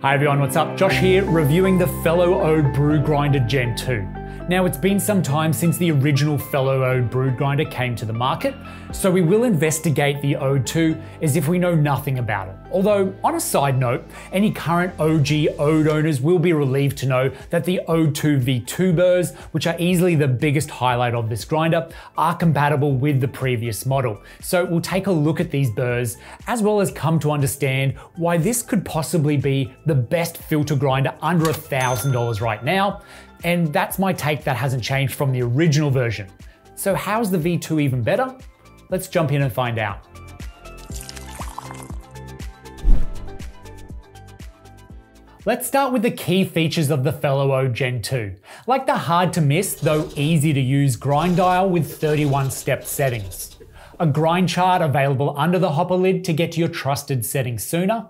Hi everyone, what's up? Josh here, reviewing the fellow Ode Brew Grinder Gen2. Now, it's been some time since the original fellow Ode Brew Grinder came to the market, so we will investigate the Ode 2 as if we know nothing about it. Although, on a side note, any current OG Ode owners will be relieved to know that the Ode 2 V2 BURRS, which are easily the biggest highlight of this grinder, are compatible with the previous model. So we'll take a look at these BURRS, as well as come to understand why this could possibly be the best filter grinder under $1,000 right now. And that's my take that hasn't changed from the original version. So how's the V2 even better? Let's jump in and find out. Let's start with the key features of the fellow Ode Gen2, like the hard to miss, though easy to use grind dial with 31-step settings. A grind chart available under the hopper lid to get to your trusted settings sooner.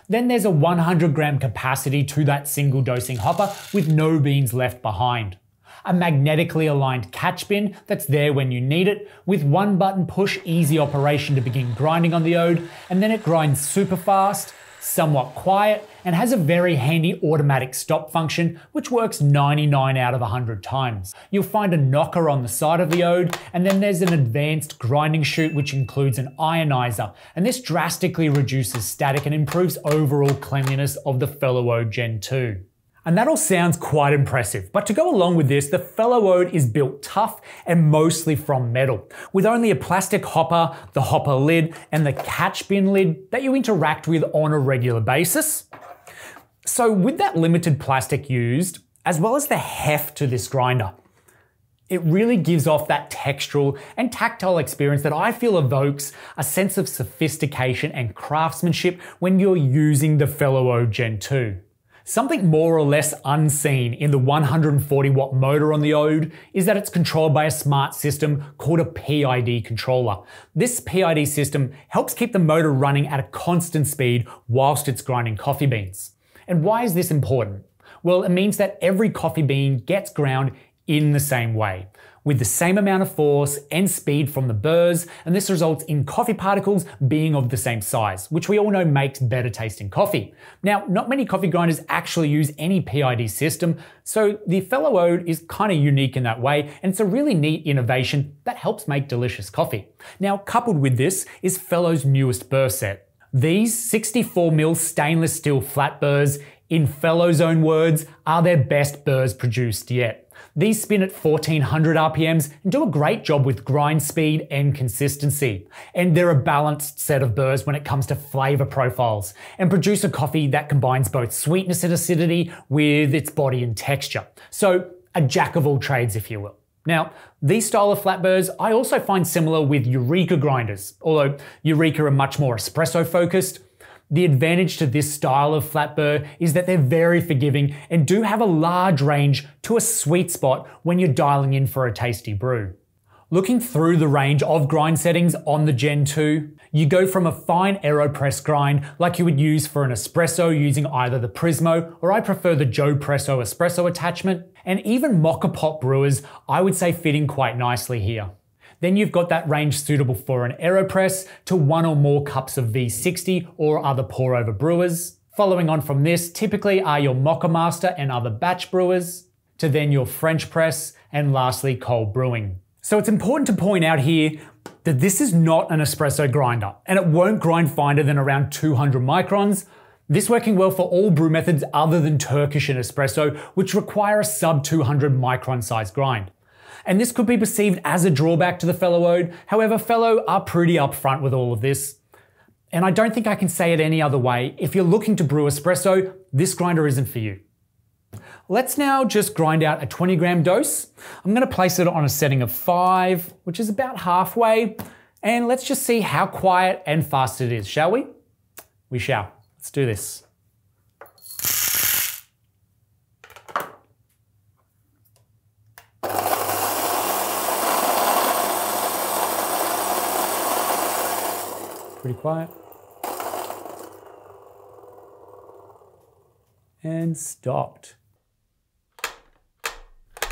Then there's a 100-gram capacity to that single dosing hopper with no beans left behind. A magnetically aligned catch bin that's there when you need it, with one button push easy operation to begin grinding on the Ode, and then it grinds super fast, somewhat quiet, and has a very handy automatic stop function, which works 99 out of 100 times. You'll find a knocker on the side of the Ode, and then there's an advanced grinding chute which includes an ionizer, and this drastically reduces static and improves overall cleanliness of the fellow Ode Gen2. And that all sounds quite impressive, but to go along with this, the fellow Ode is built tough and mostly from metal, with only a plastic hopper, the hopper lid, and the catch bin lid that you interact with on a regular basis. So with that limited plastic used, as well as the heft to this grinder, it really gives off that textural and tactile experience that I feel evokes a sense of sophistication and craftsmanship when you're using the fellow Ode Gen2. Something more or less unseen in the 140-watt motor on the Ode is that it's controlled by a smart system called a PID controller. This PID system helps keep the motor running at a constant speed whilst it's grinding coffee beans. And why is this important? Well, it means that every coffee bean gets ground in the same way, with the same amount of force and speed from the BURRS, and this results in coffee particles being of the same size, which we all know makes better tasting coffee. Now, not many coffee grinders actually use any PID system, so the fellow Ode is kind of unique in that way, and it's a really neat innovation that helps make delicious coffee. Now, coupled with this is Fellow's newest BURR set. These 64mm stainless steel flat BURRS, in Fellow's own words, are their best BURRS produced yet. These spin at 1400 RPMs and do a great job with grind speed and consistency. And they're a balanced set of BURRS when it comes to flavor profiles and produce a coffee that combines both sweetness and acidity with its body and texture. So a jack of all trades, if you will. Now, these style of flat BURRS I also find similar with Eureka grinders, although Eureka are much more espresso focused. The advantage to this style of flat BURR is that they're very forgiving and do have a large range to a sweet spot when you're dialing in for a tasty brew. Looking through the range of grind settings on the Gen2, you go from a fine AeroPress grind like you would use for an espresso using either the Prismo, or I prefer the Joe Presso espresso attachment, and even mocha pot brewers I would say fit in quite nicely here. Then you've got that range suitable for an AeroPress to 1 or more cups of V60 or other pour over brewers. Following on from this typically are your Mocha Master and other batch brewers, to then your French press, and lastly cold brewing. So it's important to point out here that this is not an espresso grinder, and it won't grind finer than around 200 microns. This working well for all brew methods other than Turkish and espresso, which require a sub 200 micron size grind. And this could be perceived as a drawback to the fellow Ode. However, Fellow are pretty upfront with all of this. And I don't think I can say it any other way. If you're looking to brew espresso, this grinder isn't for you. Let's now just grind out a 20-gram dose. I'm going to place it on a setting of 5, which is about halfway. And let's just see how quiet and fast it is, shall we? We shall. Let's do this. Pretty quiet. And stopped.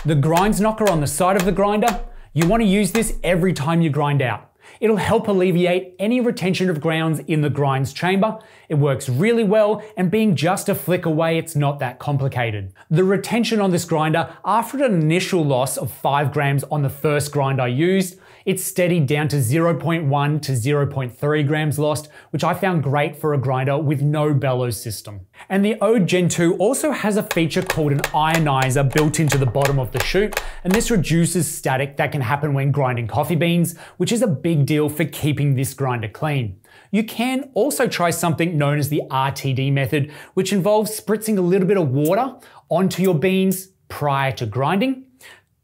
The grinds knocker on the side of the grinder, you want to use this every time you grind out. It'll help alleviate any retention of grounds in the grinds chamber. It works really well, and being just a flick away, it's not that complicated. The retention on this grinder, after an initial loss of 5 grams on the first grind I used, it's steadied down to 0.1 to 0.3 grams lost, which I found great for a grinder with no bellows system. And the Ode Gen2 also has a feature called an ionizer built into the bottom of the chute, and this reduces static that can happen when grinding coffee beans, which is a big deal for keeping this grinder clean. You can also try something known as the RTD method, which involves spritzing a little bit of water onto your beans prior to grinding.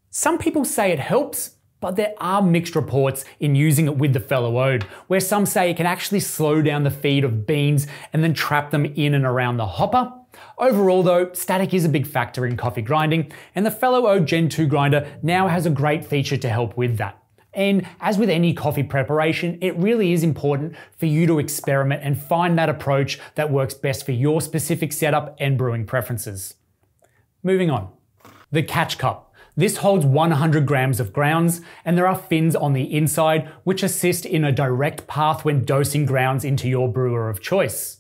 Some people say it helps, but there are mixed reports in using it with the fellow Ode, where some say it can actually slow down the feed of beans and then trap them in and around the hopper. Overall though, static is a big factor in coffee grinding, and the fellow Ode Gen2 grinder now has a great feature to help with that. And as with any coffee preparation, it really is important for you to experiment and find that approach that works best for your specific setup and brewing preferences. Moving on. The catch cup. This holds 100 grams of grounds, and there are fins on the inside which assist in a direct path when dosing grounds into your brewer of choice.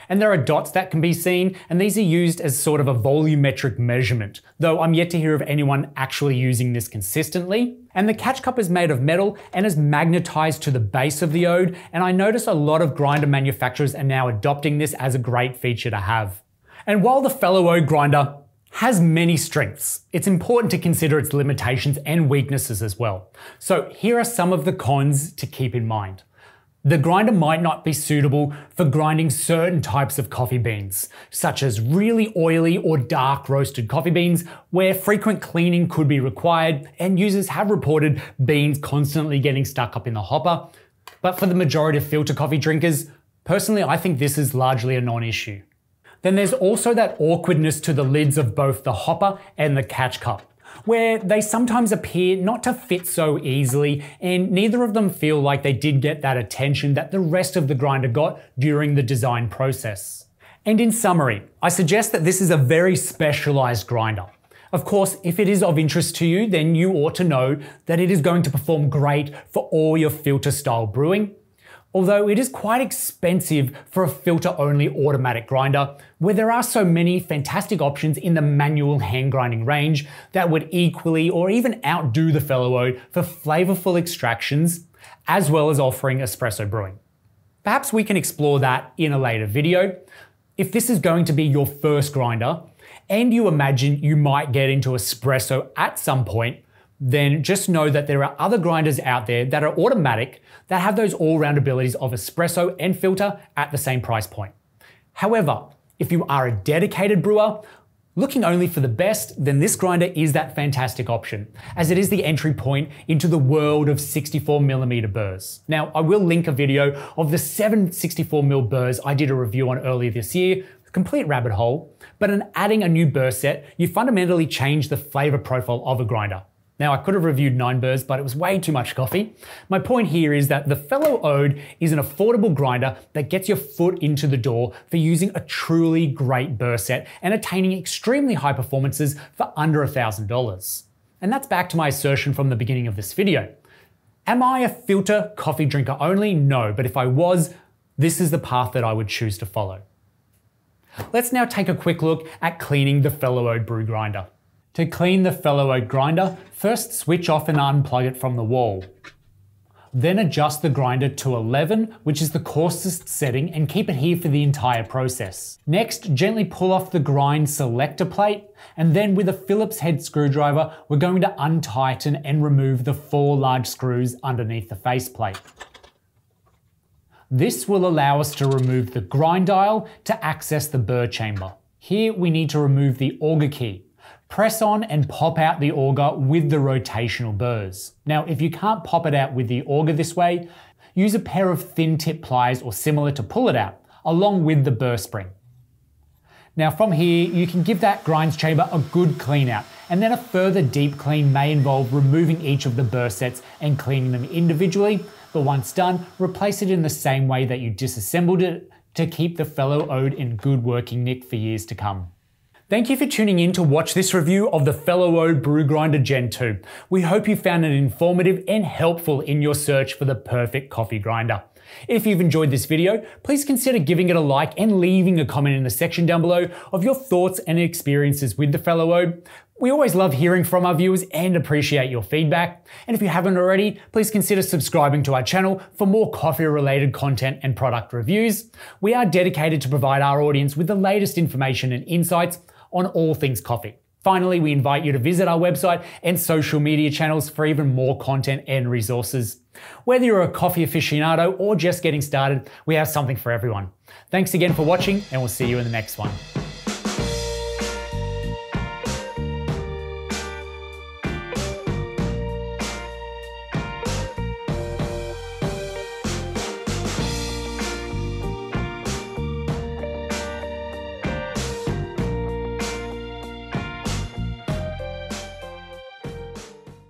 And there are dots that can be seen, and these are used as sort of a volumetric measurement, though I'm yet to hear of anyone actually using this consistently. And the catch cup is made of metal and is magnetized to the base of the Ode, and I notice a lot of grinder manufacturers are now adopting this as a great feature to have. And while the fellow Ode grinder has many strengths, it's important to consider its limitations and weaknesses as well. So here are some of the cons to keep in mind. The grinder might not be suitable for grinding certain types of coffee beans, such as really oily or dark roasted coffee beans, where frequent cleaning could be required, and users have reported beans constantly getting stuck up in the hopper. But for the majority of filter coffee drinkers, personally I think this is largely a non-issue. Then there's also that awkwardness to the lids of both the hopper and the catch cup, where they sometimes appear not to fit so easily, and neither of them feel like they did get that attention that the rest of the grinder got during the design process. And in summary, I suggest that this is a very specialized grinder. Of course, if it is of interest to you, then you ought to know that it is going to perform great for all your filter style brewing. Although it is quite expensive for a filter-only automatic grinder, where there are so many fantastic options in the manual hand grinding range that would equally or even outdo the fellow Ode for flavorful extractions, as well as offering espresso brewing. Perhaps we can explore that in a later video. If this is going to be your first grinder, and you imagine you might get into espresso at some point, then just know that there are other grinders out there that are automatic that have those all-round abilities of espresso and filter at the same price point. However, if you are a dedicated brewer, looking only for the best, then this grinder is that fantastic option, as it is the entry point into the world of 64mm burrs. Now, I will link a video of the 7 64mm burrs I did a review on earlier this year, complete rabbit hole, but in adding a new burr set, you fundamentally change the flavor profile of a grinder. Now, I could have reviewed 9 burrs, but it was way too much coffee. My point here is that the fellow Ode is an affordable grinder that gets your foot into the door for using a truly great burr set and attaining extremely high performances for under $1,000. And that's back to my assertion from the beginning of this video. Am I a filter coffee drinker only? No, but if I was, this is the path that I would choose to follow. Let's now take a quick look at cleaning the fellow Ode brew grinder. To clean the fellow Ode grinder, first switch off and unplug it from the wall. Then adjust the grinder to 11, which is the coarsest setting, and keep it here for the entire process. Next, gently pull off the grind selector plate, and then with a Phillips head screwdriver, we're going to untighten and remove the 4 large screws underneath the faceplate. This will allow us to remove the grind dial to access the burr chamber. Here we need to remove the auger key. Press on and pop out the auger with the rotational burrs. Now, if you can't pop it out with the auger this way, use a pair of thin tip pliers or similar to pull it out, along with the burr spring. Now from here, you can give that grinds chamber a good clean out, and then a further deep clean may involve removing each of the burr sets and cleaning them individually, but once done, replace it in the same way that you disassembled it to keep the fellow Ode in good working nick for years to come. Thank you for tuning in to watch this review of the fellow Ode Brew Grinder Gen2. We hope you found it informative and helpful in your search for the perfect coffee grinder. If you've enjoyed this video, please consider giving it a like and leaving a comment in the section down below of your thoughts and experiences with the fellow Ode. We always love hearing from our viewers and appreciate your feedback. And if you haven't already, please consider subscribing to our channel for more coffee-related content and product reviews. We are dedicated to provide our audience with the latest information and insights on all things coffee. Finally, we invite you to visit our website and social media channels for even more content and resources. Whether you're a coffee aficionado or just getting started, we have something for everyone. Thanks again for watching, and we'll see you in the next one.